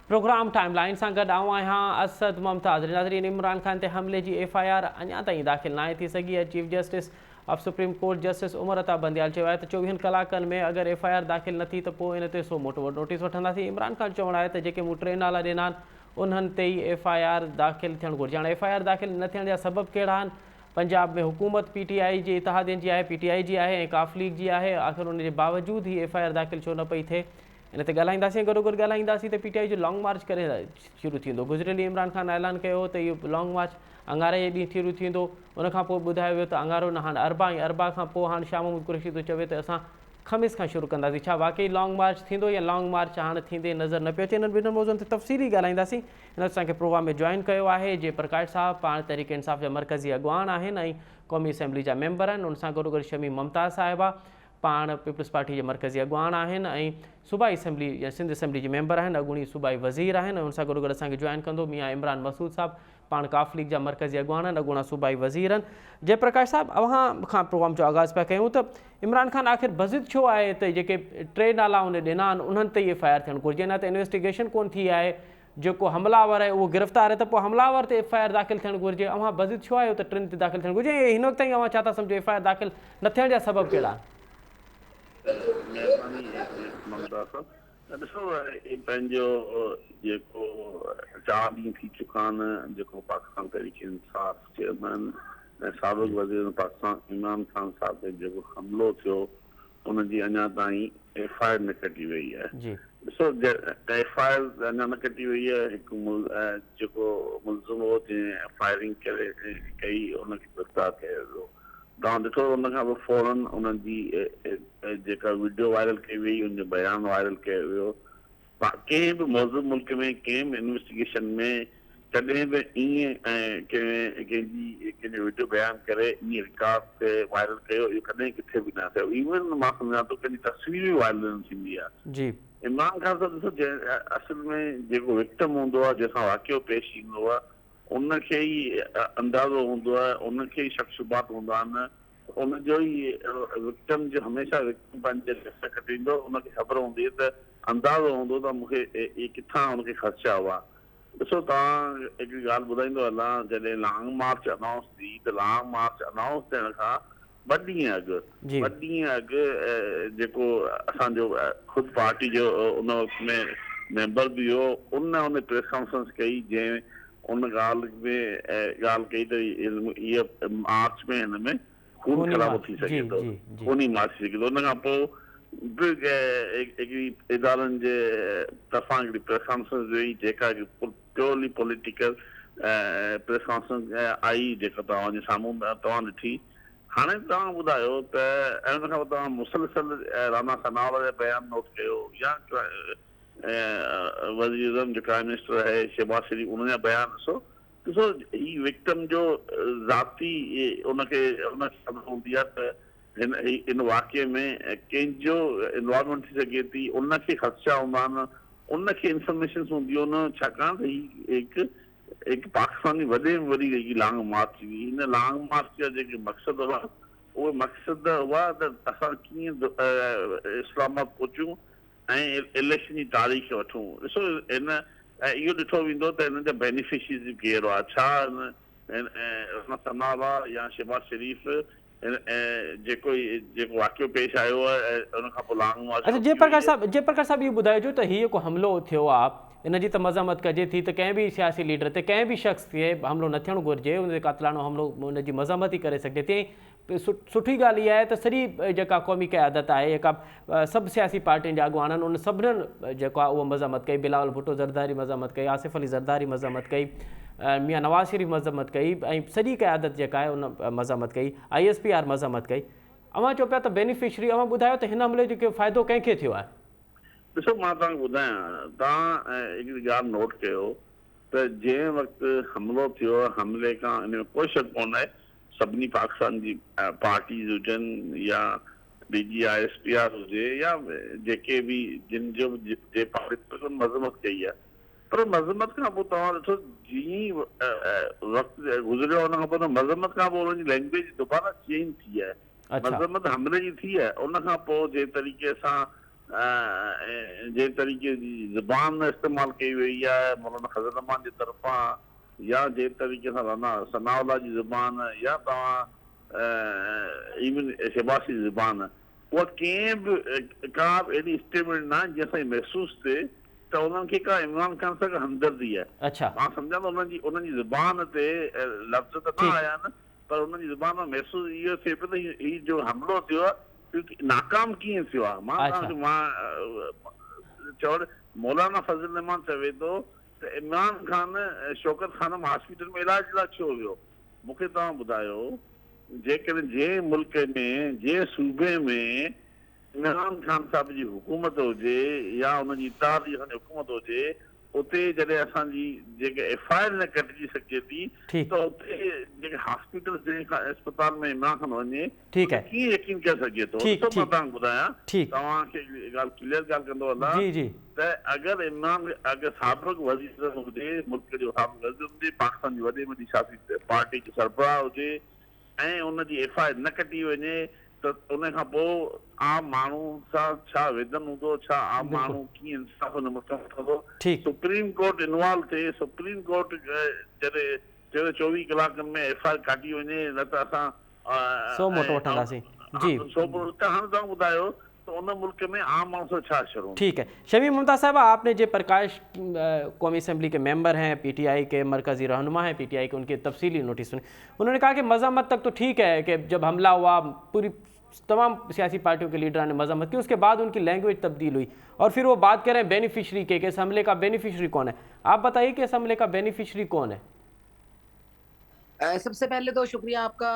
Programme timeline सां गॾु आऊं आहियां असद मुमताज़। नाज़रीन, इमरान ख़ान ते हमले जी FIR अञा ताईं दाख़िल नाहे थी सघी आहे। Chief justice of supreme court justice Umar Ata Bandial चयो आहे त 24 कलाकनि में अगरि FIR दाख़िल न थी त पोइ इन ते सो मोटो नोटिस वठंदासीं। इमरान ख़ान चवणु आहे त जेके मूं 3 नाला ॾिना आहिनि उन्हनि ते ई FIR दाख़िल थियणु घुरिजे। हाणे FIR दाख़िल न थियण जा सबब कहिड़ा आहिनि? पंजाब में हुकूमत PTI जे इतिहादियुनि जी आहे, PTI जी आहे ऐं काफ लीग जी आहे। आख़िर उन जे बावजूदि ही FIR दाख़िल छो न पई थिए, इन ते ॻाल्हाईंदासीं। गॾोगॾु ॻाल्हाईंदासीं त PTI जो लॉन्ग मार्च करे शुरू थींदो। गुज़िरियल ॾींहुं इमरान ख़ान ऐलान कयो हो त इहो लॉन्ग मार्च अंगारे जे ॾींहुं शुरू थींदो। उनखां पोइ ॿुधायो वियो त अंगारो न हाणे अरबा ऐं अरबा खां पोइ हाणे शाह महमूद कुरैशी थो चवे त असां ख़मीस खां शुरू कंदासीं। छा वाक़ई लॉन्ग मार्च थींदो या लॉन्ग मार्च हाणे थींदे नज़र न पियो अचे? इन्हनि ॿिन्हिनि मौज़ुअनि ते तफ़सीली ॻाल्हाईंदासीं। हिन असांखे प्रोग्राम में जॉइन कयो आहे जयप्रकाश साहब, पाण तहरीक इंसाफ़ जा मरकज़ी अॻवान आहिनि ऐं क़ौमी असेंबली जा मेंबर आहिनि। उन सां गॾोगॾु शमी मुमताज़ साहिबा, पाण पीपल्स पार्टी जे मरकज़ी अॻवान आहिनि ऐं सूबाई असेंबली या सिंध असेंबली जे मेंबर आहिनि, अॻूणी सूबाई वज़ीर आहिनि। उन सां गॾोगॾु असांखे जॉइन कंदो मियां इमरान मसूद साहब, पाण काफ लीग जा मरकज़ी अॻवान आहिनि, अॻूणा सूबाई वज़ीर आहिनि। जयप्रकाश साहब, अव्हां खां प्रोग्राम जो आगाज़ पिया कयूं त इमरान ख़ान आख़िर बज़िद छो आहे त जेके 3 नाला उन ॾिना आहिनि उन्हनि ते ई FIR थियणु घुरिजे? न त इन्वेस्टिगेशन कोन थी आहे, जेको हमलावर आहे उहो गिरफ़्तार आहे त पोइ हमलावर ते FIR दाख़िल थियणु घुरिजे। अव्हां बज़िद छो आहियो त 3 ते दाख़िल थियणु घुरिजे? ऐं हिन वक़्त ताईं अव्हां छा था सम्झो FIR दाख़िल न थियण जा सबब कहिड़ा आहिनि? महिरबानी ममता साहब। ॾिसो, पंहिंजो जेको 4 ॾींहं थी चुका आहिनि जेको पाकिस्तान तहरीक इंसाफ़ चेयरमैन ऐं साबिक़ वज़ीर पाकिस्तान इमरान ख़ान साहब ते जेको हमिलो थियो उनजी अञा ताईं FIR न कटी वई आहे। ॾिसो, FIR अञा न कटी वई आहे। हिकु जेको मुलज़िम हो जंहिं फायरिंग करे कई उनखे गिरफ़्तार कयो वियो। तव्हां ॾिठो उनखां पोइ फौरन उनजी जेका वीडियो वायरल कई वई, उनजो बयानु वायरल कयो वियो। कंहिं बि मौजूदु मुल्क में कंहिं बि इन्वेस्टिगेशन में कॾहिं बि ईअं कंहिंजो वीडियो बयानु करे ईअं रिकॉर्ड ते वायरल कयो, इहो कॾहिं किथे बि न थियो। इवन मां सम्झां थो कंहिंजी तस्वीर बि वायरल न थींदी आहे। इमरान ख़ान साहब ॾिसो, असल में जेको विक्टिम हूंदो आहे, जंहिंसां वाक़ियो पेश ईंदो आहे, उनखे ई अंदाज़ो हूंदो आहे, उनखे ई शक शुबात हूंदा आहिनि। उनजो ई विक्टिम जो हमेशह विक्टिम पंहिंजे लिस्ट कटींदो, उनखे ख़बर हूंदी त अंदाज़ो हूंदो त मूंखे किथां उनखे ख़दशा हुआ। ॾिसो, तव्हां हिकिड़ी ॻाल्हि ॿुधाईंदो हलां, जॾहिं लॉन्ग मार्च अनाउंस थी त लॉन्ग मार्च अनाउंस थियण खां 2 ॾींहं अॻु जेको असांजो ख़ुदि पार्टी जो उन वक़्त में मेंबर बि हो, उन प्रेस कॉन्फ्रेंस कई जंहिं उन ॻाल्हि में ॻाल्हि कई त इहा मार्च में हिन में खून ख़राबो थी सघे थो, खूनी मार्च थी सघे थो। उन खां पोइ हिकिड़ी इदारनि जे तरफ़ां हिकिड़ी प्रेस कॉन्फ्रेंस हुई जेका प्योरली पॉलिटिकल प्रेस कॉन्फ्रेंस आई, जेका तव्हांजे साम्हूं तव्हां ॾिठी। हाणे तव्हां ॿुधायो त हुन खां पोइ तव्हां मुसलसल राना सनावला जो बयानु नोट कयो या वज़ीर आज़म जो प्राइम मिनिस्टर आहे शहबाज शरीफ, उनजा बयान ॾिसो। ही विक्टिम जो ज़ाती उनखे ख़बर हूंदी आहे त इन वाक़े में कंहिंजो इन्वॉल्वमेंट थी सघे थी, उनखे ख़दशा हूंदा आहिनि, उनखे इंफॉर्मेशन हूंदियूं आहिनि। छाकाणि त ही हिकु पाकिस्तानी वॾे में वॾी जेकी लॉन्ग मार्च हुई, हिन लॉन्ग मार्च जा जेके मक़सद हुआ, उहे मक़सद हुआ त असां कीअं इस्लामाबाद पहुचूं ऐं इलेक्शन जी तारीख़ वठूं। ॾिसो, इहो ॾिठो वेंदो त हिन जा बेनिफिशरीज़ केरु आहे, छा राना सनावला या शहबाज शरीफ जेको वाक़ियो पेश आयो आहे उन खां पोइ लॉन्ग मार्च। अच्छा, जयप्रकाश साहब इहो ॿुधाइजो त हीअ जेको हमिलो थियो आहे इन जी त मज़म्मत कजे थी त कंहिं बि सियासी लीडर ते कंहिं बि शख़्स ते हमिलो न थियणु घुरिजे, उन ते क़ातिलानो हमिलो उनजी मज़म्मत ई करे सघिजे थी। सुठी ॻाल्हि इहा आहे त सॼी जेका क़ौमी क़यादत आहे, जेका सभु सियासी पार्टियुनि जा अॻुवान आहिनि, उन सभिनीनि जेको आहे उहा मज़म्मत कई। बिलावल भुट्टो ज़रदारी मज़म्मत कई, आसिफ़ अली ज़रदारी मज़म्मत कई, मियां नवाज़ शरीफ़ मज़म्मत कई ऐं सॼी क़यादत जेका आहे उन मज़म्मत कई, ISPR मज़म्मत कई। अव्हां चओ पिया त बेनिफिशरी, अव्हां ॿुधायो त हिन हमले जो फ़ाइदो कंहिंखे थियो आहे? ॾिसो, मां तव्हांखे ॿुधायां, तव्हां हिकिड़ी ॻाल्हि नोट कयो त जंहिं वक़्तु हमिलो थियो, हमले खां इन में कोई शक कोन आहे, सभिनी पाकिस्तान जी पार्टीज़ हुजनि या DG ISPR हुजे या जेके बि जिन जो मज़म्मत कई आहे। पर मज़म्मत खां पोइ तव्हां ॾिठो, जीअं वक़्तु गुज़रियो उन खां पोइ मज़म्मत खां पोइ उनजी लैंग्वेज दुबारा चेंज थी आहे। मज़म्मत हमले जी थी आहे, उन खां पोइ जे तरीक़े सां जे तरीक़े जी ज़बान इस्तेमाल कई वई आहे मौलाना फज़ल रहमान जे तरफ़ां, या जे तरीक़े सां राना सनाउल्लाह जी ज़बान, या तव्हां इवन शहबाज़ जी ज़बान, उहा कंहिं बि का बि अहिड़ी स्टेटमेंट न आहे जंहिंसां इहो महसूसु थिए त उन्हनि खे का इमरान ख़ान सां हमदर्दी आहे। अच्छा मां सम्झां थो उन्हनि जी ज़बान ते लफ़्ज़ त न ठीक आया आहिनि, पर उन्हनि जी ज़बान मां महसूसु इहो थिए पियो त हीउ जो हमिलो थियो आहे नाकाम कीअं थियो आहे। मां अच्छा तव्हांखे चवण मौलाना फज़ल रहमान चवे थो त इमरान ख़ान शौकत खानम हॉस्पिटल में इलाज लाइ छो वियो। मूंखे तव्हां ॿुधायो, जेकॾहिं जंहिं मुल्क में जंहिं सूबे में इमरान ख़ान साहिब जी हुकूमत हुजे या उनजी इत्तेहाद जी हुकूमत हुजे, उते जॾहिं असांजी जेके एफ.आई.आर न कटिजी सघे थी ठीक त उते जेके हॉस्पिटल अस्पताल में इमरान ख़ान वञे ठीक उते है कीअं यकीन करे सघे थो। ठीक ॾिसो मां ठीक तव्हांखे ॿुधायां, ठीक तव्हांखे ॻाल्हि क्लियर ॻाल्हि कंदो हलां जी जी त अगरि साबिक़ वज़ीर हुजे, मुल्क जो साबिक़ वज़ीर हुजे, पाकिस्तान जी वॾे में सियासी पार्टी जो सरबराह हुजे ऐं उनजी एफ.आई.आर न कटी वञे त उन खां पोइ आम माण्हू सां छा वेदन हूंदो, छा आम बिल्कुल माण्हू कीअं इंसाफ़ हुन मुल्क में वठंदो। ठीक सुप्रीम कोर्ट इन्वॉल्व थिए, सुप्रीम कोर्ट जॾहिं चयो 24 कलाकनि में एफ.आई.आर काटी वञे, न त असां सो मोटो वठंदासीं जी हाणे तव्हां ॿुधायो त उन मुल्क में आम माण्हू सां छा शुरू। ठीक है। शमीम मुमताज़ साहब, आपने जो प्रकाश कौमी असम्बली के मेंबर हैं, पीटीआई के मरकज़ी रहनुमा हैं पीटीआई के, उनकी तफसीली नोटिस सुनी। उन्होंने कहा कि मज़म्मत तक तो ठीक है कि जब हमला हुआ पूरी तमाम सियासी पार्टियों के लीडर ने मज़म्मत की, उसके बाद उनकी लैंग्वेज तब्दील हुई और फिर वो बात कर रहे हैं बेनिफिशरी के, इस हमले का बेनिफिशरी कौन है। आप बताइए कि इस हमले का बेनिफिशरी कौन है। सबसे पहले तो शुक्रिया आपका।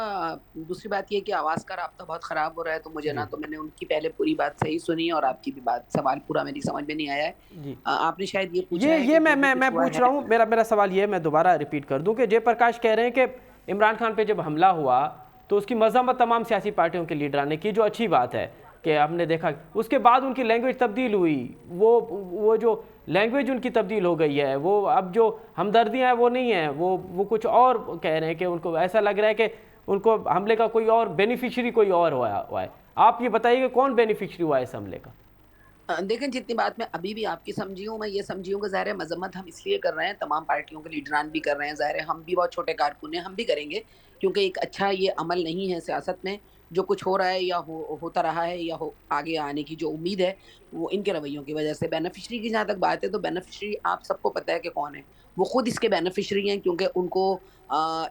दूसरी बात ये कि आवाज़ का राब्ता बहुत ख़राब हो रहा है, तो मुझे ना जी तो मैंने उनकी पहले पूरी बात सही सुनी और आपकी भी बात सवाल पूरा मेरी समझ में नहीं आया है। जी आपने शायद ये पूछा है ये कि जो भी मैं कुछ हुआ पूछ है। रहा हूँ, मेरा सवाल ये है, मैं दोबारा रिपीट कर दूं कि जयप्रकाश कह रहे हैं कि इमरान खान पे जब हमला हुआ तो उसकी मजम्मत तमाम सियासी पार्टियों के लीडर ने की, जो अच्छी बात है कि आपने देखा। उसके बाद उनकी लैंग्वेज तब्दील हुई, वो जो लैंग्वेज उनकी तब्दील हो गई है, वो अब जो हमदर्दियाँ हैं वो नहीं है, वो कुछ और कह रहे हैं कि उनको ऐसा लग रहा है कि उनको हमले का कोई और बेनिफिशरी कोई और हुआ है। आप ये बताइए कि कौन बेनिफिशरी हुआ है इस हमले का। देखें, जितनी बात मैं अभी भी आपकी समझी हूँ, मैं ये समझी हूँ कि ज़ाहिर है मज़म्मत हम इसलिए कर रहे हैं, तमाम पार्टियों के लीडरान भी कर रहे हैं, ज़ाहिर है हम भी बहुत छोटे कारकुन हैं, हम भी करेंगे, क्योंकि एक अच्छा ये अमल नहीं है सियासत में। जो कुछ हो रहा है या होता रहा है या आगे आने की जो उम्मीद है, वो इनके रवैयों की वजह से। बेनिफिशरी की जहाँ तक बात है, तो बेनिफिशरी आप सबको पता है कि कौन है। वो खुद इसके बेनिफिशरी हैं, क्योंकि उनको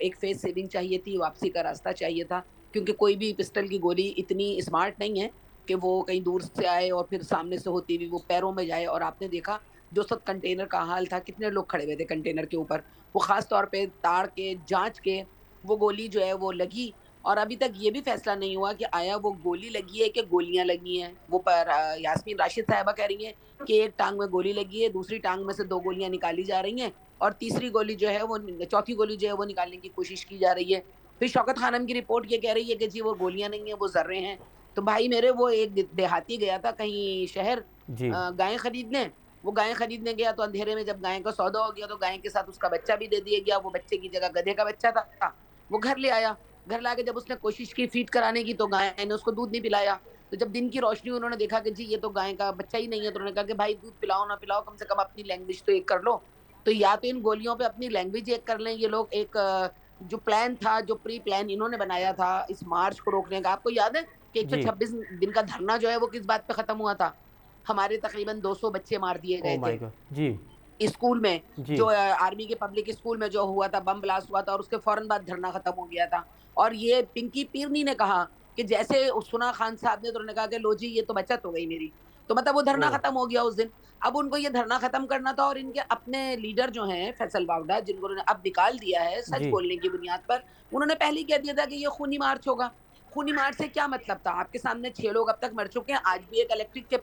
एक फेस सेविंग चाहिए थी, वापसी का रास्ता चाहिए था, क्योंकि कोई भी पिस्टल की गोली इतनी स्मार्ट नहीं है कि वो कहीं दूर से आए और फिर सामने से होती हुई वो पैरों में जाए। और आपने देखा जो सब कंटेनर का हाल था, कितने लोग खड़े हुए थे कंटेनर के ऊपर, वो खास तौर पे ताड़ के जांच के वो गोली जो है वो लगी। और अभी तक ये भी फैसला नहीं हुआ कि आया वो गोली लगी है कि गोलियां लगी हैं। वो पर यास्मीन राशिद साहिबा कह रही हैं कि एक टांग में गोली लगी है, दूसरी टांग में से 2 गोलियां निकाली जा रही हैं और तीसरी गोली जो है वो चौथी गोली जो है वो निकालने की कोशिश की जा रही है। फिर शौकत खानम की रिपोर्ट ये कह रही है कि जी वो गोलियां नहीं है, वो जर्रे हैं। तो भाई मेरे, वो एक देहाती गया था कहीं शहर जी गायें खरीदने। वो गायें खरीदने गया तो अंधेरे में जब गाय का सौदा हो गया तो गाय के साथ उसका बच्चा भी दे दिया गया। वो बच्चे की जगह गधे का बच्चा था। वो घर ले आया। घर लाके जब उसने कोशिश की फीड कराने की तो गाय ने उसको दूध नहीं पिलाया। तो जब दिन की रोशनी हुई, उन्होंने देखा कि जी ये तो गाय का बच्चा ही नहीं है। तो उन्होंने कहा कि भाई दूध पिलाओ ना पिलाओ, कम से कम अपनी लैंग्वेज तो एक कर लो। तो या तो इन गोलियों पे अपनी लैंग्वेज एक कर लें ये लोग। एक जो प्लान था, जो प्री प्लान इन्होंने बनाया था इस मार्च को रोकने का, आपको याद है कि जी 126 दिन का धरना जो है वो किस बात पे खत्म हुआ था? हमारे तकरीबन 200 बच्चे मार दिए ओ गए माय थे गॉड जी स्कूल में। जी जो आर्मी के पब्लिक स्कूल में जो हुआ था, बम ब्लास्ट हुआ था और उसके फौरन बाद धरना खत्म हो गया था। और ये पिंकी पीरनी ने कहा कि जैसे सुना खान साहब ने, तो उन्होंने कहा कि लो जी ये तो बचत हो गई मेरी। तो मतलब वो धरना ओ खत्म हो गया उस दिन। अब उनको ये धरना खत्म करना था और इनके अपने लीडर जो हैं फैसल बावड़ा, जिनको उन्होंने अब निकाल दिया है सच जी बोलने की बुनियाद पर, उन्होंने पहले ही कह दिया था कि ये खूनी मार्च होगा। खूनी मार्च से क्या मतलब था? आपके सामने 6 लोग अब तक मर चुके हैं। आज भी एक इलेक्ट्रिक के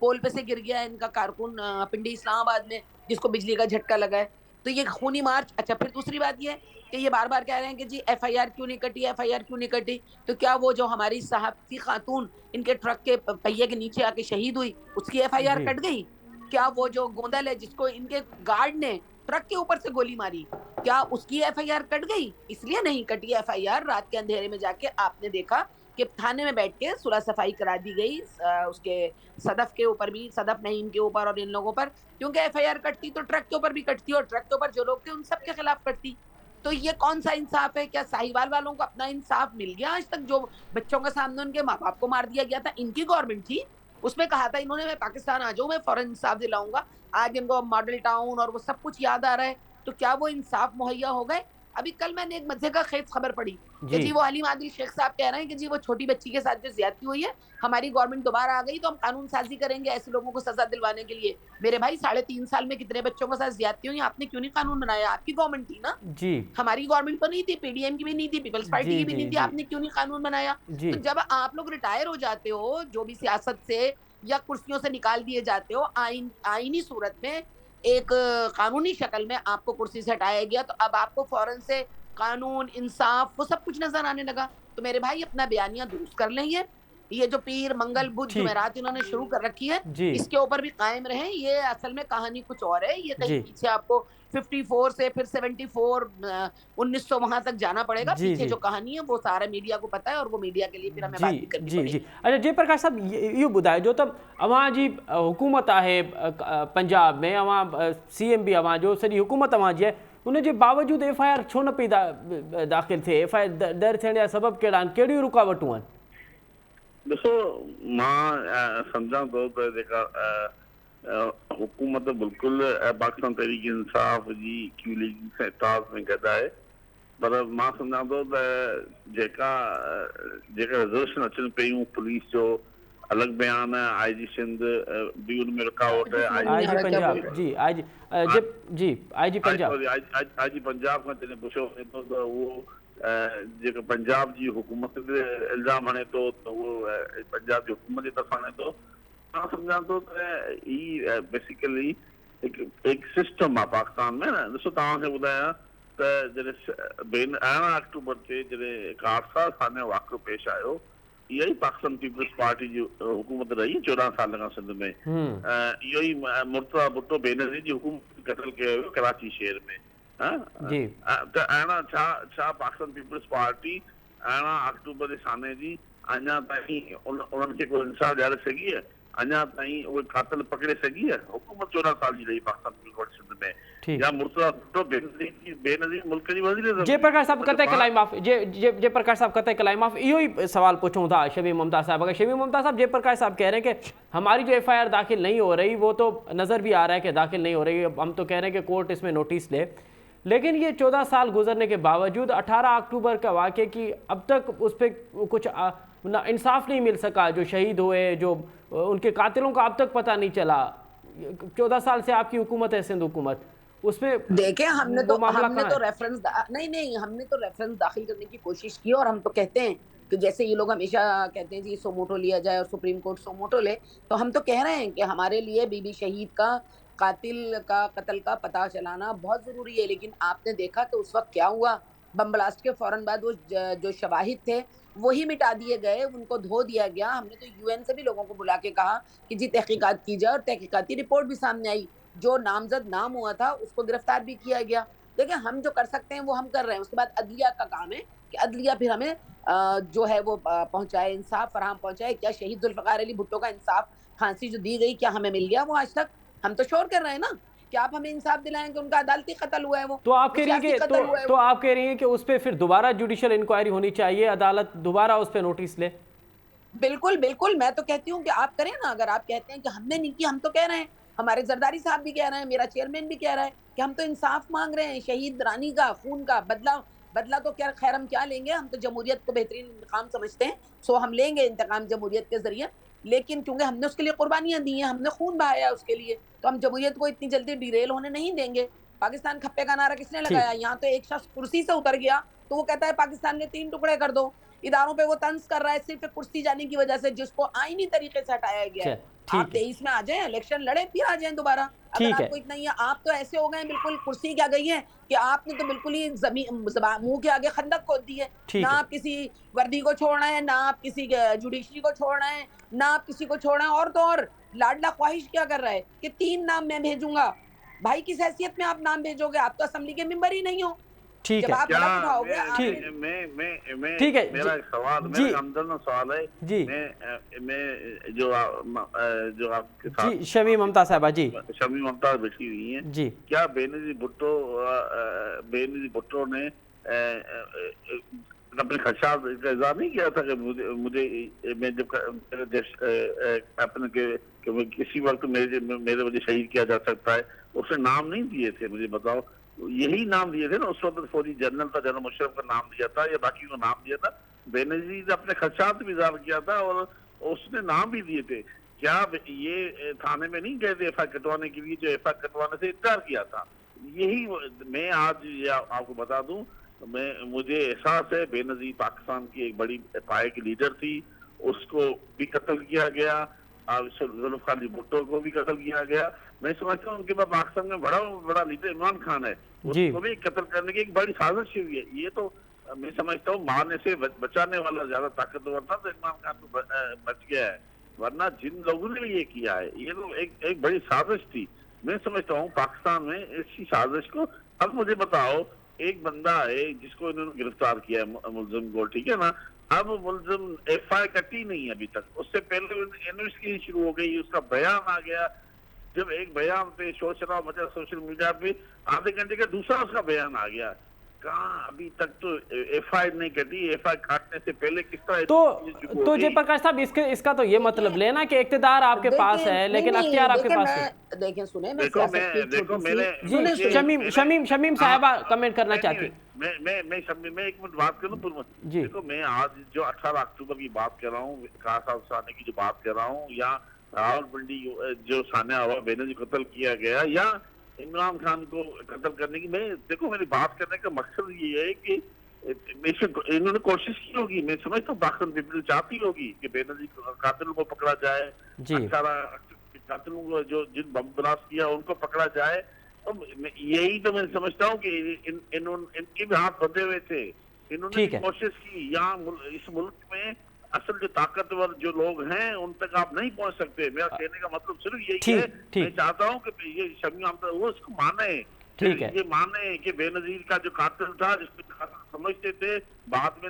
पोल पे से गिर गया है इनका कारकुन पिंडी इस्लामाबाद में, जिसको बिजली का झटका लगा है। तो ये खूनी मार्च। अच्छा, फिर दूसरी बात ये है कि ये बार-बार कह रहे हैं कि जी एफआईआर क्यों नहीं कटी, एफआईआर क्यों नहीं कटी? तो क्या वो जो हमारी सहाफ़ी खातून इनके ट्रक के पहिए के नीचे आके शहीद हुई, उसकी एफआईआर जी कट गई? क्या वो जो गोंदल है जिसको इनके गार्ड ने ट्रक के ऊपर से गोली मारी, क्या उसकी एफआईआर कट गई? इसलिए नहीं कटी एफआईआर, रात के अंधेरे में जाके आपने देखा कि थाने में बैठ के सुलह सफाई करा दी गई उसके सदफ के ऊपर भी, सदफ नईम के ऊपर और इन लोगों पर, क्योंकि एफआईआर कटती तो ट्रक के ऊपर भी कटती और ट्रक के ऊपर जो लोग थे उन सब के खिलाफ कटती। तो ये कौन सा इंसाफ है? क्या साहिवाल वालों को अपना इंसाफ मिल गया आज तक? जो बच्चों के सामने उनके माँ बाप को मार दिया गया था, इनकी गवर्नमेंट थी, उसमें कहा था इन्होंने मैं पाकिस्तान आ जाऊं, मैं फौरन इंसाफ दिलाऊंगा। आज इनको मॉडल टाउन और वो सब कुछ याद आ रहा है, तो क्या वो इंसाफ मुहैया हो गए? अभी कल मैंने एक मजे का खेत खबर पढ़ी कि जी वो हलीम आदिल शेख साहब कह रहे हैं कि जी वो छोटी बच्ची के साथ जो ज्यादती हुई है, हमारी गवर्नमेंट दोबारा आ गई तो हम कानून साजी करेंगे ऐसे लोगों को सजा दिलवाने के लिए। मेरे भाई 3.5 साल में कितने बच्चों के साथ ज्यादती हुई, आपने क्यों नहीं कानून बनाया? आपकी गवर्नमेंट थी ना, जी हमारी गवर्नमेंट तो नहीं थी, पीडीएम की भी नहीं थी, पीपल्स पार्टी जी की भी जी नहीं थी, जी आपने क्यों नहीं कानून बनाया? जी तो जब आप लोग रिटायर हो जाते हो जो भी सियासत से या कुर्सियों से निकाल दिए जाते हो, आईनी सूरत में एक कानूनी शक्ल में आपको कुर्सी से हटाया गया, तो अब आपको फौरन से कानून, इंसाफ वो सब कुछ नजर आने लगा। तो मेरे भाई अपना बयानिया दुरुस्त कर लें, ये जो पीर मंगल बुध ठीक जुमेरात इन्होंने शुरू कर रखी है, जी इसके ऊपर भी कायम रहें। ये असल में कहानी कुछ और है, ये कहीं जी पीछे आपको 54 से फिर 74 1900 वहां तक जाना पड़ेगा। जी पीछे जी जो कहानी है वो सारा मीडिया को पता है और वो मीडिया के लिए फिर हमें जी बात भी करनी जी जी पड़ेगी। अच्छा जयप्रकाश साहब इहो ॿुधाए जो त अवां जी हुकूमत आहे पंजाब में अवां सीएम भी अवां जो सॼी हुकूमत अवां जी आहे उन जे बावजूदि एफआईआर छो न पई दाख़िल थिए एफआईआर दर्ज थियण जा सबब कहिड़ा आहिनि कहिड़ियूं रुकावटूं आहिनि ॾिसो मां सम्झां थो त जेका हुकूमत बिल्कुलु Pakistan Tehreek Insaf G Q league सां इताद में गॾु आहे पर मां सम्झां थो त जेका रिज़र्वेशन अचनि पियूं पुलिस जो अलॻि बयान आहे आईजी सिंध बि उन में रुकावट है आईजी पंजाब जी आईजी पंजाब आईजी पंजाब खां जॾहिं पुछियो वञे थो त उहो जेको पंजाब जी हुकूमत ते इल्ज़ाम हणे थो त उहो पंजाब जी हुकूमत जी तरफ़ां हणे थो मां सम्झां थो त ही बेसिकली हिकु सिस्टम आहे पाकिस्तान में न ॾिसो तव्हांखे ॿुधायां त जॾहिं 11 अक्टूबर ते जॾहिं कारसा साने वाक़ियो पेश आयो इहा ई पाकिस्तान पीपल्स पार्टी जी हुकूमत रही 14 साल खां सिंध में इहो ई मुर्तज़ा भुट्टो बेनज़ीर जी हुकूमत कतल कयो वियो कराची शहर में त अरिड़हं छा पाकिस्तान पीपल्स पार्टी 11 अक्टूबर जे साने जी अञा ताईं उन्हनि खे कोई इंसाफ़ ॾियारे सघी आहे अञा ताईं उहे कातिल पकड़े सघी आहे हुकूमत 14 साल जी रही पाकिस्तान पीपल्स पार्टी सिंध में या मुर्तज़ा भुट्टो बेनज़ीर मुल्क जी वज़ीर जयप्रकाश साहब कतई कलाई माफ़ जयप्रकाश साहब कतई कलाई माफ़ इहो ही सवाल पूछूं था शमीम मुमताज़ साहब अगर शमीम मुमताज़ साहब जयप्रकाश साहब कह रहे हैं कि हमारी जो एफआईआर दाखिल नहीं हो रही वो तो नज़र भी आ रहा है कि दाखिल नहीं हो रही हम तो कह रहे हैं कि कोर्ट इसमें नोटिस ले लेकिन ये 14 साल गुजरने के बावजूद 18 अक्टूबर का वाक़े की अब तक उस पर कुछ इंसाफ नहीं मिल सका जो शहीद हुए जो उनके कातिलों का अब तक पता नहीं चला 14 साल से आपकी हुकूमत है सिंध हुकूमत उसमें देखें हमने तो रेफरेंस हमने तो रेफरेंस दाखिल करने की कोशिश की और हम तो कहते हैं कि जैसे ये लोग हमेशा कहते हैं जी सोमोटो लिया जाए और सुप्रीम कोर्ट सोमोटो ले, तो हम तो कह रहे हैं कि हमारे लिए बीबी शहीद का कातिल का कत्ल का पता चलाना बहुत जरूरी है। लेकिन आपने देखा तो उस वक्त क्या हुआ, बम ब्लास्ट के फौरन बाद वो जो शवाहिद थे वही मिटा दिए गए, उनको धो दिया गया। हमने तो यूएन से भी लोगों को बुला के कहा कि जी तहकीकात की जाए और तहकीकाती रिपोर्ट भी सामने आई, जो नामजद नाम हुआ था उसको गिरफ्तार भी किया गया। देखिए हम जो कर सकते हैं वो हम कर रहे हैं, उसके बाद अदलिया का काम है कि अदलिया फिर हमें जो है वो पहुंचाए, इंसाफ फराहम पहुंचाए। क्या शहीद जुल्फकार अली भुट्टो का इंसाफ, फांसी जो दी गई, क्या हमें मिल गया वो आज तक? हम तो शोर कर रहे हैं ना कि आप हमें इंसाफ दिलाएं कि उनका अदालती कत्ल हुआ है वो। तो आप कह रही हैं तो आप कह रही हैं कि उस पर फिर दोबारा जुडिशियल इंक्वायरी होनी चाहिए, अदालत दोबारा उस पर नोटिस ले? बिल्कुल बिल्कुल, मैं तो कहती हूँ कि आप करें ना। अगर आप कहते हैं कि हमने नहीं की, हम तो कह रहे हैं, हमारे जरदारी साहब भी कह रहे हैं, मेरा चेयरमैन भी कह रहा है कि हम तो इंसाफ मांग रहे हैं, शहीद रानी का खून का बदला तो क्या खैर हम क्या लेंगे, हम तो जमहूरियत को बेहतरीन इंतकाम समझते हैं, सो हम लेंगे इंतकाम जमहूरियत के जरिए। लेकिन क्योंकि हमने उसके लिए कुर्बानियां दी हैं, हमने खून बहाया उसके लिए, तो हम जमहूरियत को इतनी जल्दी डिरेल होने नहीं देंगे। पाकिस्तान खप्पे का नारा किसने लगाया? यहाँ तो एक शख्स कुर्सी से उतर गया तो वो कहता है पाकिस्तान के 3 टुकड़े कर दो। इदारों पे वो तंज कर रहा है सिर्फ कुर्सी जाने की वजह से, जिसको आईनी तरीके से हटाया गया है। आप 23 में आ जाएं, इलेक्शन लड़े, फिर आ जाएं दोबारा। अगर आपको इतना ही है, आप तो ऐसे हो गए बिल्कुल, कुर्सी क्या गई है कि आपने तो बिल्कुल ही मुंह के आगे खंदक खोद दी है। ना आप किसी वर्दी को छोड़ना है, ना आप किसी जुडिशरी को छोड़ना है, ना आप किसी को छोड़ना है। और तो और लाडला ख्वाहिश क्या कर रहा है कि 3 नाम मैं भेजूंगा। भाई किस हैसियत में आप नाम भेजोगे? आप तो असेंबली के मेंबर ही नहीं हो। ठीक जब है। आप क्या गलत उठाओगे मैं ठीक है मेरा एक सवाल, मेरा हमदर्द सवाल है जी। मैं जो आपके साथ जी शमी ममता साहबा जी, शमी ममता बैठी हुई हैं जी क्या बेनजीर भुट्टो ने अपने खदशात का इजहार नहीं किया था कि मुझे मैं जब अपने कि किसी वक्त मेरे वजह शहीद किया जा सकता है, उसने नाम नहीं दिए थे, मुझे बताओ यही नाम दिए थे ना उस वक्त, फौजी जनरल था, जनरल मुशर्रफ का नाम दिया था या बाकी को नाम दिया था? बेनजीर ने अपने खदशात भी इजहार किया था और उसने नाम भी दिए थे। क्या ये थाने में नहीं गए थे एफ आई कटवाने के लिए, जो एफ आई कटवाने से इनकार किया था? यही मैं आज आपको बता दूं, मुझे एहसास है बेनजीर पाकिस्तान की एक बड़ी पाए की लीडर थी, उसको भी कत्ल किया गया, जुल्फ़िकार अली भुट्टो को भी कत्ल किया गया। मैं समझता हूँ उनके पास पाकिस्तान में बड़ा लीडर इमरान खान है, उसको भी कत्ल करने की एक बड़ी साजिश हुई है। ये तो मैं समझता हूँ मारने से बचाने वाला ज्यादा ताकतवर था तो इमरान खान तो बच गया है, वरना जिन लोगों ने ये किया है ये तो एक बड़ी साजिश थी। मैं समझता हूँ पाकिस्तान में इसी साजिश को, अब मुझे बताओ एक बंदा है जिसको इन्होंने गिरफ्तार किया है मुलजिम को, ठीक है ना, अब मुलजिम एफ आई कटी नहीं अभी तक, उससे पहले इन्वेस्टिगेशन शुरू हो गई, उसका बयान आ गया, जब एक बयान पे शोर शराबा मचा सोशल मीडिया पे, आधे घंटे का दूसरा उसका बयान आ गया। कहाँ अभी तक तो एफआई नहीं कटी, एफआई काटने से पहले किस तरह तो जयप्रकाश साहब इसका तो ये मतलब लेना कि इख्तियार आपके पास है लेकिन अख्तियार आपके पास है। देखिए सुने, देखो शमीम साहबा कमेंट करना चाहती हूँ। मैं एक मिनट बात करूँ जी। देखो मैं आज जो 18 अक्टूबर की बात कर रहा हूँ, साने की जो बात कर रहा हूँ, या रावलपिंडी जो सान्या हुआ, बेनजीर कत्ल किया गया, या इमरान खान को कत्ल करने की, मैं देखो मेरी बात करने का मकसद ये है कि इन्होंने कोशिश की होगी, मैं समझता हूँ पाकिस्तान पीपल चाहती होगी कि बेनजीर कातिलों को पकड़ा जाए, 18 कातिलों को जो जिन बम ब्लास्ट किया उनको पकड़ा जाए। और यही तो मैं समझता हूँ कि इनके भी हाथ बंधे हुए थे, इन्होंने कोशिश की। यहाँ इस मुल्क में असल जो ताकतवर जो लोग हैं उन तक आप नहीं पहुंच सकते। मेरा कहने का मतलब सिर्फ यही है, मैं चाहता हूँ कि ये शमी वो इसको माने, ये माने कि बेनजीर का जो कातिल था, जिसको कातिल समझते थे, बाद में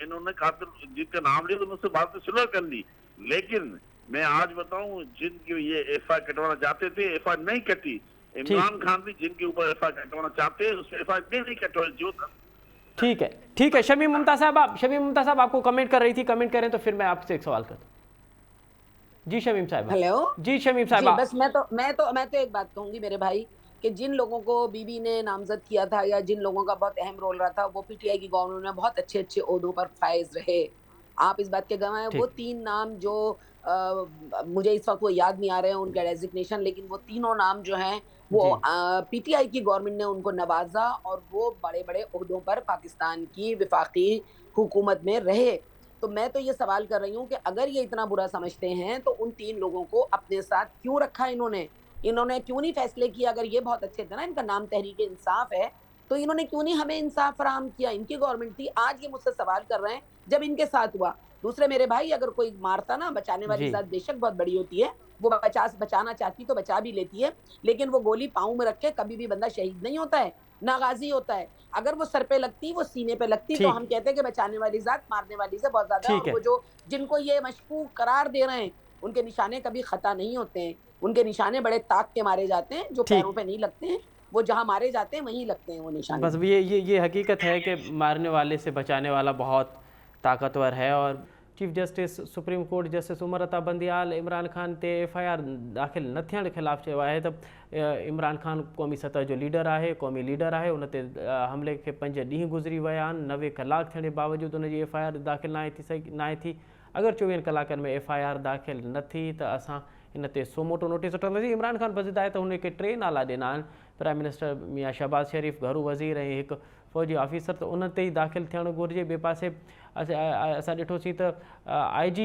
इन्होंने कातिल जिनका नाम लिया तो मुझसे बात में सुलह कर ली। लेकिन मैं आज बताऊं, जिनके ये एफ आई कटवाना चाहते थे एफ आई नहीं कटी, इमरान खान भी जिनके ऊपर एफ आई कटवाना चाहते हैं उस एफ आई नहीं कटवाई। जो ठीक है शमीम ममता साहब आपको कमेंट कर रही थी, कमेंट करें तो फिर मैं आपसे एक सवाल करता हूं। जी शमीम साहब। हेलो जी शमीम साहब। बस मैं तो एक बात कहूंगी मेरे भाई, कि जिन लोगों को बीबी ने नामजद किया था या जिन लोगों का बहुत अहम रोल रहा था, वो पीटीआई की गवर्नमेंट में बहुत अच्छे ओहदों पर फायज रहे, आप इस बात के गवाह हैं। वो 3 नाम जो मुझे इस वक्त वो याद नहीं आ रहे हैं उनका डेजिग्नेशन, लेकिन वो तीनों नाम जो हैं वो पीटीआई की गवर्नमेंट ने उनको नवाजा और वो बड़े बड़े ओहदों पर पाकिस्तान की वफाकी हुकूमत में रहे। तो मैं तो ये सवाल कर रही हूँ कि अगर ये इतना बुरा समझते हैं तो उन 3 लोगों को अपने साथ क्यों रखा इन्होंने क्यों नहीं फैसले किए? अगर ये बहुत अच्छे थे ना, इनका नाम तहरीक इंसाफ है, तो इन्होंने क्यों नहीं हमें इंसाफ फराहम किया? इनकी गवर्नमेंट थी, आज ये मुझसे सवाल कर रहे हैं जब इनके साथ हुआ। दूसरे मेरे भाई, अगर कोई मारता ना, बचाने वाली जात बेशक बहुत बड़ी होती है, वो बचाना चाहती तो बचा भी लेती है, लेकिन वो गोली पाँव में रख के कभी भी बंदा शहीद नहीं होता है, ना गाजी होता है। अगर वो सर पे लगती, वो सीने पे लगती, तो हम कहते हैं कि बचाने वाली जात मारने वाली से बहुत ज्यादा। और वो जो जिनको ये मशकूक करार दे रहे हैं, उनके निशाने कभी खता नहीं होते हैं, उनके निशाने बड़े ताक के मारे जाते हैं, जो पैरों पे नहीं लगते हैं, वो जहां मारे जाते हैं वहीं लगते हैं वो निशाने। बस ये हकीकत है कि मारने वाले से बचाने वाला बहुत ताकतवर है। और chief justice supreme court justice Umar Ata Bandial Imran Khan ते FIR दाख़िल न थियण ख़िलाफ़ चयो आहे त इमरान खान क़ौमी सतह जो लीडर आहे, क़ौमी लीडर आहे, उन ते हमले खे 5 ॾींहं गुज़री विया आहिनि, 90 कलाक थियण जे बावजूदि उनजी FIR दाख़िल नाहे थी। अगर 24 कलाकनि में FIR दाख़िल न थी त असां इन ते सोमोटो नोटिस वठंदासीं। इमरान खान बज़िदाए त हुनखे 3 नाला ॾिना आहिनि, प्राइम मिनिस्टर मियां शहबाज शरीफ़, घरू वज़ीर ऐं हिकु फ़ौजी ऑफिसर, त उन ते ई दाख़िल थियणु घुरिजे। ॿिए पासे असां ॾिठोसीं त IG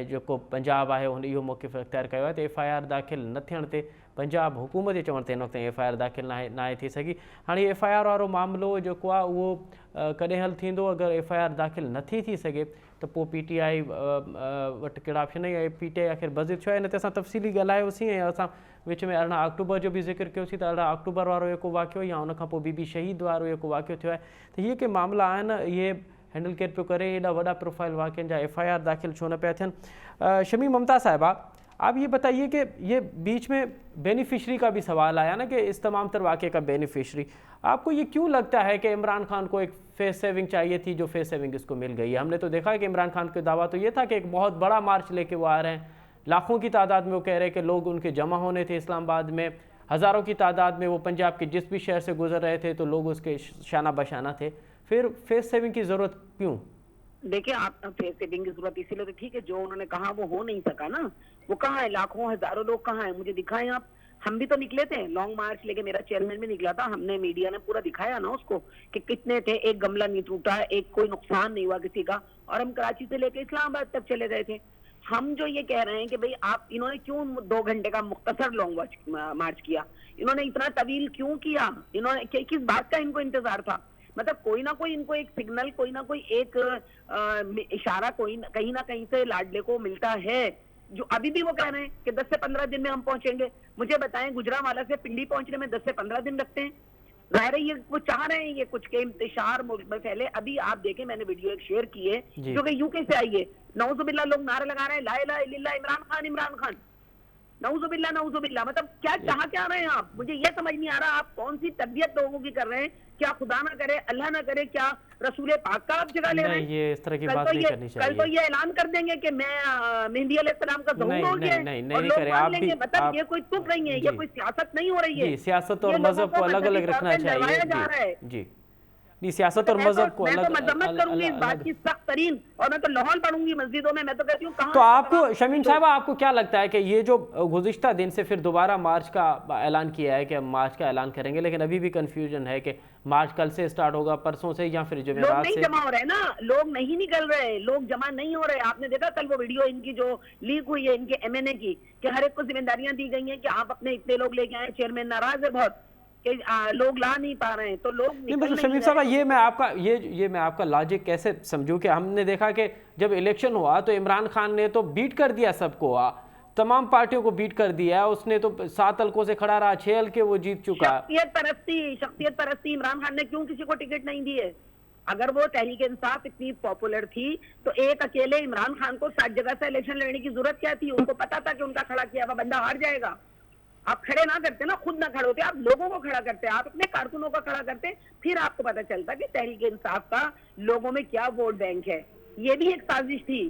जेको पंजाब आहे हुन इहो मौक़िफ़ इख़्तियार कयो आहे त FIR दाख़िल न थियण ते पंजाब हुकूमत जे चवण ते हिन वक़्तु FIR दाख़िल नाहे थी सघी। हाणे FIR वारो मामिलो जेको आहे उहो कॾहिं हल थींदो? अगरि FIR दाख़िल नथी थी सघे त पोइ PTI वटि कहिड़ा ऑप्शन आहे? PTI आख़िर बज़िद छो आहे? हिन ते असां तफ़सीली ॻाल्हायोसीं ऐं असां विच में 18 अक्टूबर जो भी ज़िक्र कयो सी त 18 अक्टूबर वारो जेको वाक़ियो या उन खां पोइ बीबी शहीद वारो जेको वाक़ियो थियो आहे त हीअ के मामला आहिनि इहे हैंडल केरु पियो करे, एॾा वॾा प्रोफाइल वाक़ियनि जा FIR दाख़िल छो न पिया थियनि। शमी ममता साहिबा, आप ये बताइए कि ये बीच में बेनिफिशरी का भी सवाल आया ना कि इस तमाम तर वाक़े का बेनिफिशरी, आपको ये क्यों लगता है कि इमरान खान को एक फेस सेविंग चाहिए थी जो फेस सेविंग इसको मिल गई है? हमने तो देखा है कि इमरान खान का दावा तो ये था कि एक बहुत बड़ा मार्च लेके वो आ रहे हैं, लाखों की तादाद में वो कह रहे हैं कि लोग उनके जमा होने थे इस्लामाबाद में, हज़ारों की तादाद में वो पंजाब के जिस भी शहर से गुजर रहे थे तो लोग उसके शाना बशाना थे, फिर फेस सेविंग की ज़रूरत क्यों? देखिए, आप फेस सेविंग की जरूरत इसीलिए तो ठीक है, जो उन्होंने कहा वो हो नहीं सका ना। वो कहाँ है, लाखों हजारों लोग कहाँ है, मुझे दिखाएं आप। हम भी तो निकले थे, लॉन्ग मार्च लेके मेरा चेयरमैन भी निकला था, हमने मीडिया ने पूरा दिखाया ना उसको कि कितने थे, एक गमला नहीं टूटा, एक कोई नुकसान नहीं हुआ किसी का, और हम कराची से लेके इस्लामाबाद तक चले गए थे। हम जो ये कह रहे हैं कि भाई आप, इन्होंने क्यों 2 घंटे का मुख्तसर लॉन्ग मार्च किया, इन्होंने इतना तवील क्यों किया, इन्होंने किस बात का इनको इंतजार था? मतलब कोई ना कोई इनको एक सिग्नल, कोई ना कोई एक इशारा कहीं ना कहीं से लाडले को मिलता है, जो अभी भी वो कह रहे हैं कि 10 से 15 दिन में हम पहुंचेंगे। मुझे बताएं, गुजरांवाला से पिंडी पहुंचने में 10 से 15 दिन लगते हैं। जाहिर है ये वो चाह रहे हैं ये कुछ के इंतशार फैले। अभी आप देखें, मैंने वीडियो एक शेयर की है जो कि यूके से आई है, नऊजुबिल्लाह लोग नारे लगा रहे हैं, ला इलाहा इल्लल्लाह इमरान खान इमरान खान, नऊजुबिल्लाह नऊजुबिल्लाह। मतलब क्या चाह क्या रहे हैं आप? मुझे ये समझ नहीं आ रहा आप कौन सी तबीयत लोगों की कर रहे हैं। क्या खुदा ना करे, अल्लाह ना करे, क्या रसूल पाक का आप जगह ले रहे हैं? ये इस तरह की बात नहीं करनी चाहिए। कल तो ये ऐलान कर देंगे कि मैं मेहदी अलैहिस्सलाम का ज़हूर हो गया है, और लोग मान लेंगे। मतलब ये कोई तुक नहीं है, ये कोई सियासत नहीं हो रही है। सियासत और मजहब को अलग अलग रखना चाहिए जी। सियासत और मजहब को अलग, मैं तो मजम्मत करूंगी इस बात की सख्त तरीन, और मैं तो लाहौल पढ़ूंगी मस्जिदों में। मैं तो कहती हूँ कहाँ। तो आपको शमीम साहब, आपको क्या लगता है कि ये जो गुज़िश्ता दिन से फिर दोबारा मार्च का ऐलान किया है कि हम मार्च का ऐलान करेंगे, लेकिन अभी भी कंफ्यूजन है कि मार्च कल से स्टार्ट होगा, परसों से, या फिर जुमेरात से? लोग नहीं जमा हो रहे ना, लोग नहीं निकल रहे, लोग जमा नहीं हो रहे। आपने देखा कल वो वीडियो इनकी जो लीक हुई है इनके MNA की, कि हर एक को जिम्मेदारियां दी गई हैं कि आप अपने इतने लोग लेके आए, चेयरमैन नाराज है बहुत कि लोग ला नहीं पा रहे हैं, तो लोग नहीं। शमीम साहब, ये मैं आपका लॉजिक कैसे समझूं कि हमने देखा कि जब इलेक्शन हुआ तो इमरान खान ने तो बीट कर दिया सबको, तमाम पार्टियों को बीट कर दिया, उसने तो 7 हल्कों से खड़ा रहा, 6 हल्के वो जीत चुका। शख्सियत परस्ती इमरान खान ने क्यों किसी को टिकट नहीं दी है? अगर वो तहरीक इंसाफ इतनी पॉपुलर थी तो एक अकेले इमरान खान को 7 जगह से इलेक्शन लड़ने की जरूरत क्या थी? उनको पता था कि उनका खड़ा किया हुआ बंदा हार जाएगा। आप खड़े ना करते ना, खुद ना खड़े होते, आप लोगों को खड़ा करते, आप अपने कारकुनों को खड़ा करते, फिर आपको पता चलता कि तहरीक इंसाफ का लोगों में क्या वोट बैंक है। ये भी एक साजिश थी।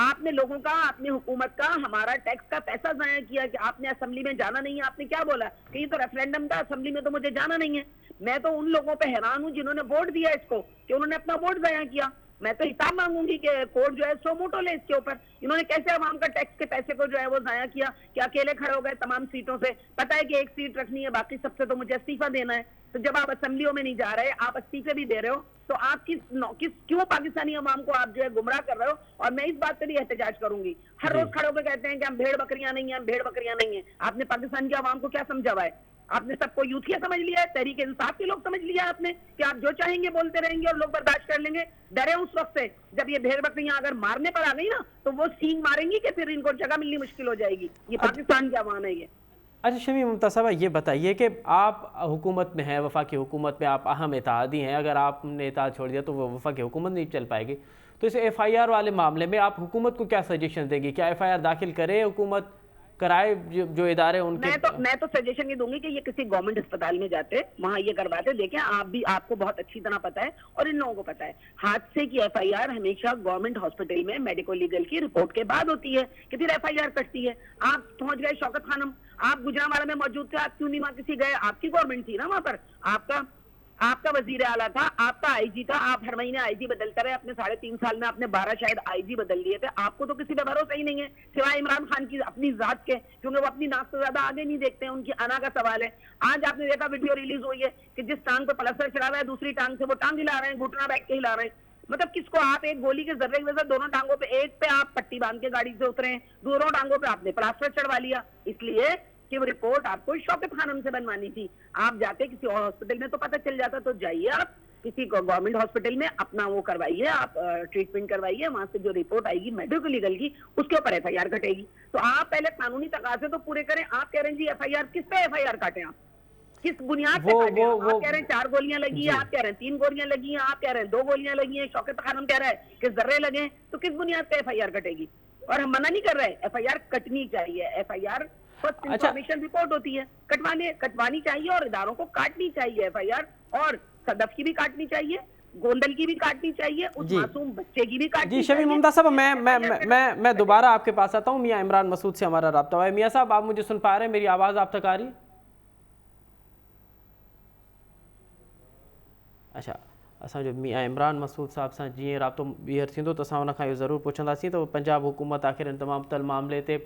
आपने लोगों का, आपने हुकूमत का, हमारा टैक्स का पैसा जाया किया कि आपने असेंबली में जाना नहीं है। आपने क्या बोला कि ये तो रेफरेंडम था, असेंबली में तो मुझे जाना नहीं है। मैं तो उन लोगों पे हैरान हूं जिन्होंने वोट दिया इसको, कि उन्होंने अपना वोट जाया किया। मैं तो हिसाब मांगूंगी कि कोर्ट जो है सो मोटो ले इसके ऊपर। इन्होंने कैसे आवाम का टैक्स के पैसे को जो है वो जाया किया, कि अकेले खड़े हो गए तमाम सीटों से। पता है कि एक सीट रखनी है, बाकी सबसे तो मुझे इस्तीफा देना है। तो जब आप असेंबलियों में नहीं जा रहे, आप इस्तीफे भी दे रहे हो, तो आप क्यों पाकिस्तानी अवाम को आप जो है गुमराह कर रहे हो? और मैं इस बात पे भी एहतजाज करूंगी। हर रोज खड़े होकर कहते हैं कि हम भेड़ बकरियां नहीं है, हम भेड़ बकरियां नहीं है। आपने पाकिस्तान की अवाम को क्या समझा हुआ है? आपने सबको यूथिया समझ लिया है, तहरीक इंसाफ के लोग समझ लिया आपने कि आप जो चाहेंगे बोलते रहेंगे और लोग बर्दाश्त कर लेंगे। डरे उस वक्त से जब ये भेड़ बकरियां अगर मारने पर आ गई ना, तो वो सींग मारेंगी कि फिर इनको जगह मिलनी मुश्किल हो जाएगी। ये पाकिस्तान की अवाम है ये। अच्छा शमीम ममता साहब, ये बताइए कि आप हुकूमत में हैं, वफाकी हुकूमत में आप अहम इत्तेहादी हैं, अगर आपने इत्तेहाद छोड़ दिया तो वो वफाकी हुकूमत नहीं चल पाएगी। तो इस FIR वाले मामले में आप हुकूमत को क्या सजेशन देंगी? क्या FIR दाखिल करे हुकूमत, कराए जो इदारे उनके? मैं तो सजेशन ये दूंगी कि ये किसी गवर्नमेंट अस्पताल में जाते, वहां ये करवाते। देखें, आपको बहुत अच्छी तरह पता है और इन लोगों को पता है, हादसे की FIR हमेशा गवर्नमेंट हॉस्पिटल में मेडिको लीगल की रिपोर्ट के बाद होती है कि फिर FIR कटती है। आप पहुंच गए शौकत खानम, आप गुजरांवाला में मौजूद थे, आप क्यों नहीं वहां किसी गए? आपकी गवर्नमेंट थी ना वहां पर, आपका वजीर आला था, आपका IG था, आप हर महीने IG बदलते रहे। अपने 3.5 साल में आपने 12 शायद IG बदल दिए थे। आपको तो किसी पे भरोसा ही नहीं है सिवाय इमरान खान की अपनी जात के, क्योंकि वो अपनी नाक से ज्यादा आगे नहीं देखते हैं, उनकी अना का सवाल है। आज आपने देखा वीडियो रिलीज हुई है कि जिस टांग पे प्लास्टर चढ़ा हुआ है, दूसरी टांग से वो टांग हिला रहे हैं, घुटना बैठ के हिला रहे हैं। मतलब किसको आप एक गोली के जर्रे की वजह दोनों टांगों पे, एक पे आप पट्टी बांध के गाड़ी से उतरे हैं, दोनों टांगों पे आपने प्लास्टर चढ़वा लिया, इसलिए कि वो रिपोर्ट आपको शौकत खानम से बनवानी थी। आप जाते किसी और हॉस्पिटल में तो पता चल जाता। तो जाइए आप किसी गवर्नमेंट हॉस्पिटल में अपना वो करवाइए, आप ट्रीटमेंट करवाइए, वहां से जो रिपोर्ट आएगी मेडिकल लीगल की उसके ऊपर एफआईआर कटेगी। तो आप पहले कानूनी तकाजे तो पूरे करें। आप कह रहे हैं जी एफआईआर, किस पे एफआईआर काटें आप? किस बुनियाद पे काटें? आप कह रहे हैं 4 गोलियां लगी है, आप कह रहे हैं 3 गोलियां लगी हैं, आप कह रहे हैं 2 गोलियां लगी हैं, शौकत खानम कह रहा है कि जर्रे लगे। तो किस बुनियाद पे एफआईआर कटेगी? और हम मना नहीं कर रहे, एफआईआर कटनी चाहिए। एफआईआर फर्स्ट इंफॉर्मेशन रिपोर्ट होती है, कटवानी चाहिए और इदारों को काटनी चाहिए एफआईआर। और सदफ की भी काटनी चाहिए, गोंदल की भी काटनी चाहिए, उस मासूम बच्चे की भी काटनी चाहिए। जी शमी मुमता साहब, मैं दोबारा आपके पास आता हूँ। मियाँ इमरान मसूद से हमारा राब्ता हुआ है। मियाँ साहब, आप मुझे सुन पा रहे हैं? मेरी आवाज़ आप तक आ रही है? अच्छा, असां जो मियाँ इमरान मसूद साहब सां जीअं राब्तो ॿीहर थींदो त असां हुन खां इहो ज़रूरु पुछंदासीं त पंजाब हुकूमत आख़िर इन तमामु तल मामले ते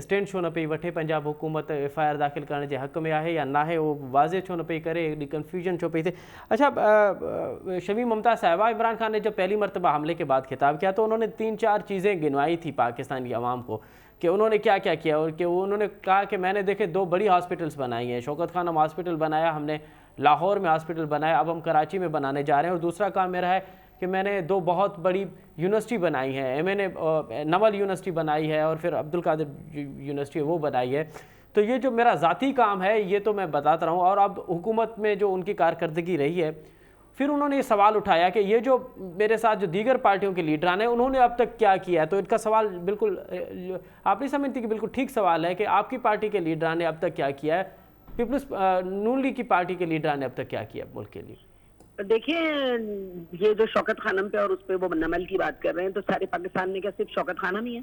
स्टैंड छो न पई वठे? पंजाब हुकूमत एफआईआर दाख़िल करण जे हक़ में आहे या न आहे? उहो वाज़े छो न पई करे? एॾी कन्फ्यूजन छो पई थिए? अच्छा शमी मुमता साहिबा, इमरान खान ने जब पहली मरतबा हमले के बाद खिताब किया तो उन्होंने 3-4 चीज़ें गिनवाई थी पाकिस्तानी अवाम को कि उन्होंने क्या क्या किया, और कि उन्होंने कहा कि मैंने देखे 2 बड़ी हॉस्पिटल्स बनाई हैं। शौकत खानम हॉस्पिटल बनाया हमने, लाहौर में हॉस्पिटल बनाया, अब हम कराची में बनाने जा रहे हैं। और दूसरा काम मेरा है कि मैंने 2 बहुत बड़ी यूनिवर्सिटी बनाई है, MNA नवल यूनिवर्सिटी बनाई है और फिर अब्दुल कादिर यूनिवर्सिटी वो बनाई है। तो ये जो मेरा ज़ाती काम है ये तो मैं बताता रहा हूँ। और अब हुकूमत में जो उनकी कारकर्दगी रही है, फिर उन्होंने ये सवाल उठाया कि ये जो मेरे साथ जो दीगर पार्टियों के लीडरान हैं उन्होंने अब तक क्या किया है। तो इनका सवाल बिल्कुल आप नहीं समझती कि बिल्कुल ठीक सवाल है कि आपकी पार्टी के लीडरान ने अब तक क्या किया है, पीपल्स नून लीग की पार्टी के लीडरान ने अब तक क्या किया मुल्क के लिए? देखिए, ये जो शौकत खानम पे और उस पे वो नमल की बात कर रहे हैं, तो सारे पाकिस्तान में क्या सिर्फ शौकत खानम ही है?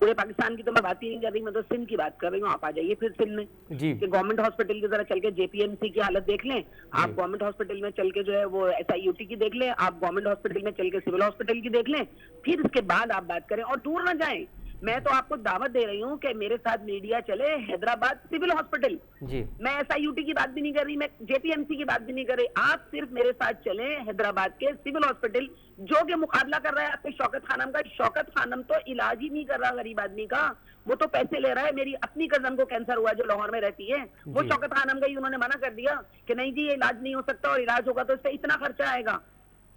पूरे पाकिस्तान की तो मैं बात ही नहीं कर रही, मैं तो सिंध की बात कर रही हूँ। आप आ जाइए फिर सिंध में जी, कि गवर्नमेंट हॉस्पिटल की जरा चल के JPMC की हालत देख लें आप, गवर्नमेंट हॉस्पिटल में चल के जो है वो SIUT की देख लें आप, गवर्नमेंट हॉस्पिटल में चल के सिविल हॉस्पिटल की देख लें, फिर इसके बाद आप बात करें। और दूर ना जाएं, मैं तो आपको दावत दे रही हूँ कि मेरे साथ मीडिया चले हैदराबाद सिविल हॉस्पिटल। जी, मैं SIUT की बात भी नहीं कर रही, मैं JPMC की बात भी नहीं कर रही। आप सिर्फ मेरे साथ चले हैदराबाद के सिविल हॉस्पिटल, जो कि मुकाबला कर रहा है आपके शौकत खानम का। शौकत खानम तो इलाज ही नहीं कर रहा गरीब आदमी का, वो तो पैसे ले रहा है। मेरी अपनी कजन को कैंसर हुआ जो लाहौर में रहती है, वो शौकत खानम का ही उन्होंने मना कर दिया कि नहीं जी ये इलाज नहीं हो सकता, और इलाज होगा तो इससे इतना खर्चा आएगा।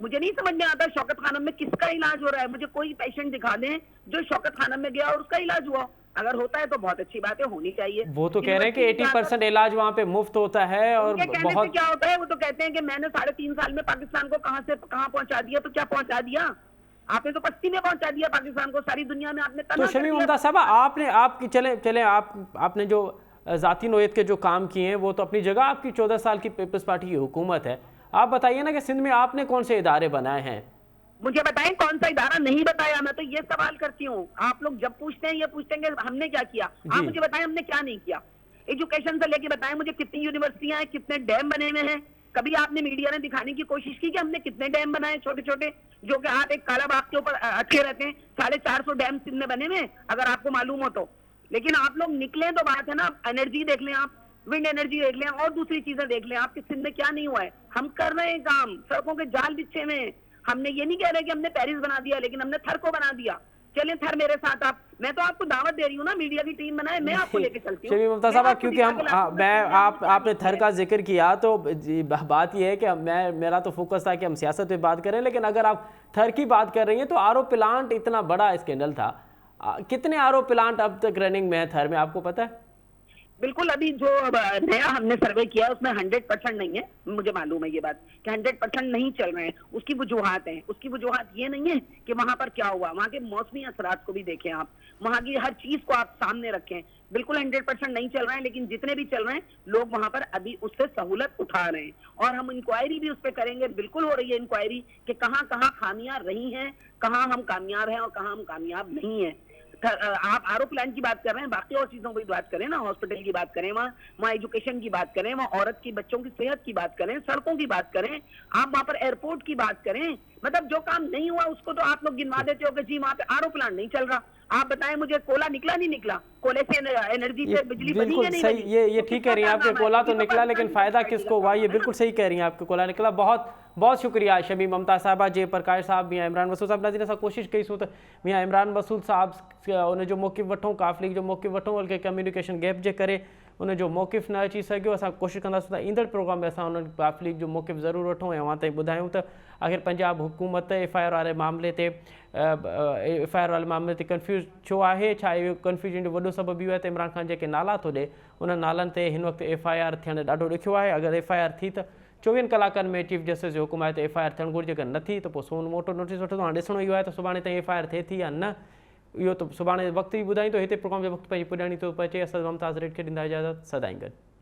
मुझे नहीं समझ में आता शौकत खानम में किसका इलाज हो रहा है। मुझे कोई पेशेंट दिखा दें जो शौकत खानम में गया और उसका इलाज हुआ। अगर होता है तो बहुत अच्छी बात है, होनी चाहिए। वो तो कह रहे हैं कि 80% इलाज वहाँ पे मुफ्त होता है। और बहुत क्या होता है, वो तो कहते हैं कि मैंने 3.5 साल में पाकिस्तान को कहां से कहां पहुंचा दिया। तो क्या पहुंचा दिया आपने? तो पस्ती में पहुंचा दिया पाकिस्तान को, सारी दुनिया में आपने। तो शमी मुमता साहब, आपकी चले आपने जो जाती नोयत के जो काम किए हैं वो तो अपनी जगह, आपकी 14 साल की पीपल्स पार्टी की हुकूमत है। आप बताइए ना कि सिंध में आपने कौन से इदारे बनाए हैं? मुझे बताएं कौन सा इदारा नहीं बताया। मैं तो ये सवाल करती हूँ, आप लोग जब पूछते हैं ये पूछते हैं कि हमने क्या किया। आप मुझे बताएं हमने क्या नहीं किया। एजुकेशन से लेके बताएं मुझे कितनी यूनिवर्सिटियां हैं, कितने डैम बने हुए हैं। कभी आपने मीडिया ने दिखाने की कोशिश की कि हमने कितने डैम बनाए छोटे छोटे, जो कि आप एक काला बाग के ऊपर अटके रहते हैं। 450 डैम सिंध में बने हुए, अगर आपको मालूम हो तो। लेकिन आप लोग निकले तो बात है ना, एनर्जी देख लें आप, विंड एनर्जी देख लें और दूसरी चीजें देख लें, आपके सिंध में क्या नहीं हुआ है। हम कर रहे हैं काम, सड़कों के जाल बिछे हुए हैं। हमने ये नहीं कह रहे कि हमने पेरिस बना दिया, लेकिन हमने थर को बना दिया। चलें थर मेरे साथ आप, मैं तो आपको दावत दे रही हूँ ना, मीडिया की टीम बनाए, मैं आपको लेके चलती हूँ। शमी मुमता साहब, क्योंकि आपने थर का जिक्र किया तो बात यह है कि मेरा तो फोकस था कि हम सियासत पे बात करें, लेकिन अगर आप थर की बात कर रही हैं तो आरओ प्लांट इतना बड़ा स्कैंडल था। कितने आरओ प्लांट अब तक रनिंग में है थर में, आपको पता है? बिल्कुल, अभी जो नया हमने सर्वे किया उसमें 100% नहीं है। मुझे मालूम है ये बात कि 100% नहीं चल रहे हैं। उसकी वजूहात हैं। उसकी वजूहात ये नहीं है कि वहां पर क्या हुआ, वहां के मौसमी असरात को भी देखें आप, वहां की हर चीज को आप सामने रखें। बिल्कुल 100% नहीं चल रहे हैं, लेकिन जितने भी चल रहे हैं लोग वहां पर अभी उससे सहूलत उठा रहे हैं। और हम इंक्वायरी भी उस पर करेंगे, बिल्कुल हो रही है इंक्वायरी कि कहाँ कहाँ खामियां रही हैं, कहाँ हम कामयाब हैं और कहाँ हम कामयाब नहीं है। आप आरओ प्लान की बात कर रहे हैं, बाकी और चीजों की बात करें ना, हॉस्पिटल की बात करें, वहाँ एजुकेशन की बात करें, वहाँ औरत की बच्चों की सेहत की बात करें, सड़कों की बात करें, आप वहाँ पर एयरपोर्ट की बात करें। मतलब जो काम नहीं हुआ उसको तो आप लोग गिनवा देते हो कि जी वहाँ पे आरओ प्लांट नहीं चल रहा। आप बताएं मुझे, कोला निकला नहीं निकला? कोले से एनर्जी से बिजली बनी या नहीं बनी? ये ठीक कह रही हैं आपके, कोला तो निकला, लेकिन फायदा किसको हुआ? ये बिल्कुल सही कह रही हैं आपके, कोला निकला। बहुत बहुत शुक्रिया शमी मुमता साहिबा, जय प्रकाश साहब, मियाँ इमरान मसूद साहब। नाज़रीन, असां कोशिशि कईसूं त मियाँ इमरान मसूद साहब उन जो मौक़िफ़ वठूं, काफ़िली जो मौक़िफ़ वठूं, बल्कि कम्युनिकेशन गैप जे करे उनजो मौक़िफ़ न अची सघियो। असां कोशिशि कंदासीं त ईंदड़ प्रोग्राम में असां उन काफ़िली जो मौक़िफ़ ज़रूरु वठूं ऐं अवां ताईं ॿुधायूं त आख़िर पंजाब हुकूमत FIR वारे मामले ते FIR वारे मामले ते कंफ्यूज़ छो आहे, छा इहो कंफ्यूजन जो वॾो सबबु इहो आहे त इमरान ख़ान जेके नाला थो ॾिए उन नालनि ते हिन वक़्तु FIR थियणु ॾाढो ॾुखियो आहे। अगरि FIR थी त 24 कलाकनि में चीफ जस्टिस जो हुकुम आहे त FIR थियणु घुरिजे, अगरि नथी त पोइ सोन मोटो नोटिस वठंदो। हाणे ॾिसणो इहो आहे त सुभाणे ताईं FIR थिए थी या न, इहो त सुभाणे वक़्तु ई ॿुधाईंदो। हिते प्रोग्राम जे वक़्तु पंहिंजी पुॼाणी थो पचे। असद मुमताज़ रेड खे ॾींदा इजाज़त, सदाईं गॾु।